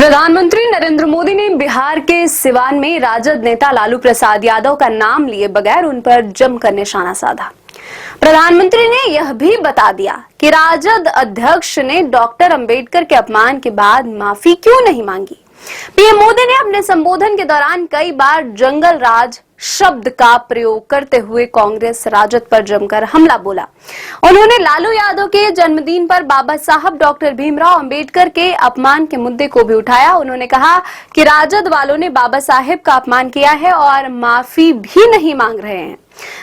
प्रधानमंत्री नरेंद्र मोदी ने बिहार के सिवान में राजद नेता लालू प्रसाद यादव का नाम लिए बगैर उन पर जमकर निशाना साधा। प्रधानमंत्री ने यह भी बता दिया कि राजद अध्यक्ष ने डॉक्टर अंबेडकर के अपमान के बाद माफी क्यों नहीं मांगी। पीएम मोदी ने अपने संबोधन के दौरान कई बार जंगल राज शब्द का प्रयोग करते हुए कांग्रेस राजद पर जमकर हमला बोला। उन्होंने लालू यादव के जन्मदिन पर बाबा साहब डॉक्टर भीमराव अंबेडकर के अपमान के मुद्दे को भी उठाया। उन्होंने कहा कि राजद वालों ने बाबा साहेब का अपमान किया है और माफी भी नहीं मांग रहे हैं।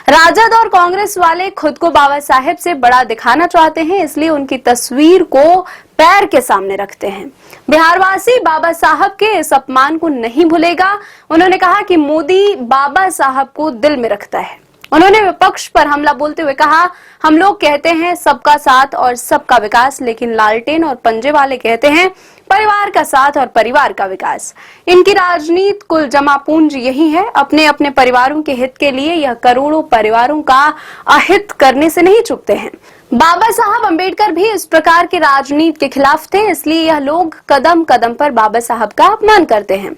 राजद और कांग्रेस वाले खुद को बाबा साहेब से बड़ा दिखाना चाहते हैं, इसलिए उनकी तस्वीर को पैर के सामने रखते हैं। बिहारवासी बाबा साहब के इस अपमान को नहीं भूलेगा। उन्होंने कहा कि मोदी बाबा साहब को दिल में रखता है। उन्होंने विपक्ष पर हमला बोलते हुए कहा, हम लोग कहते हैं सबका साथ और सबका विकास, लेकिन लालटेन और पंजे वाले कहते हैं परिवार का साथ और परिवार का विकास। इनकी राजनीति कुल जमा पूंजी यही है। अपने अपने परिवारों के हित के लिए यह करोड़ों परिवारों का अहित करने से नहीं चूकते हैं। बाबा साहब अंबेडकर भी इस प्रकार की राजनीति के खिलाफ थे, इसलिए यह लोग कदम कदम पर बाबा साहब का अपमान करते हैं।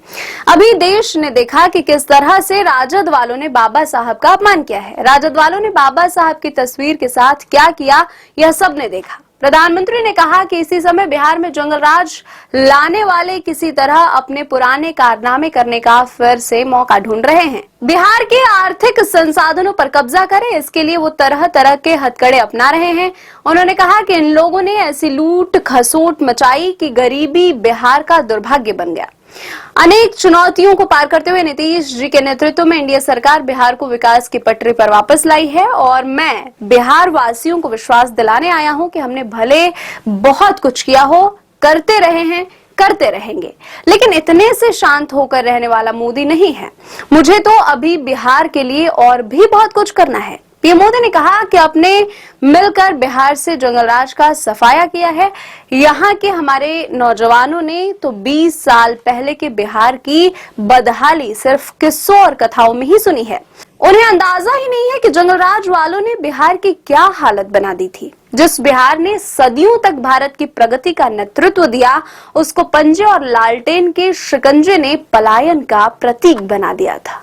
अभी देश ने देखा कि किस तरह से राजद वालों ने बाबा साहब का अपमान किया है। राजद वालों ने बाबा साहब की तस्वीर के साथ क्या किया, यह सबने देखा। प्रधानमंत्री ने कहा कि इसी समय बिहार में जंगल राज लाने वाले किसी तरह अपने पुराने कारनामे करने का फिर से मौका ढूंढ रहे हैं। बिहार के आर्थिक संसाधनों पर कब्जा करें, इसके लिए वो तरह तरह के हथकड़े अपना रहे हैं। उन्होंने कहा कि इन लोगों ने ऐसी लूट खसोट मचाई कि गरीबी बिहार का दुर्भाग्य बन गया। अनेक चुनौतियों को पार करते हुए नीतीश जी के नेतृत्व में एनडीए सरकार बिहार को विकास की पटरी पर वापस लाई है और मैं बिहार वासियों को विश्वास दिलाने आया हूं कि हमने भले बहुत कुछ किया हो, करते रहे हैं, करते रहेंगे, लेकिन इतने से शांत होकर रहने वाला मोदी नहीं है। मुझे तो अभी बिहार के लिए और भी बहुत कुछ करना है। पीएम मोदी ने कहा कि अपने मिलकर बिहार से जंगल राज का सफाया किया है। यहाँ के हमारे नौजवानों ने तो 20 साल पहले के बिहार की बदहाली सिर्फ किस्सों और कथाओं में ही सुनी है। उन्हें अंदाजा ही नहीं है कि जंगल राज वालों ने बिहार की क्या हालत बना दी थी। जिस बिहार ने सदियों तक भारत की प्रगति का नेतृत्व दिया, उसको पंजे और लालटेन के शिकंजे ने पलायन का प्रतीक बना दिया था।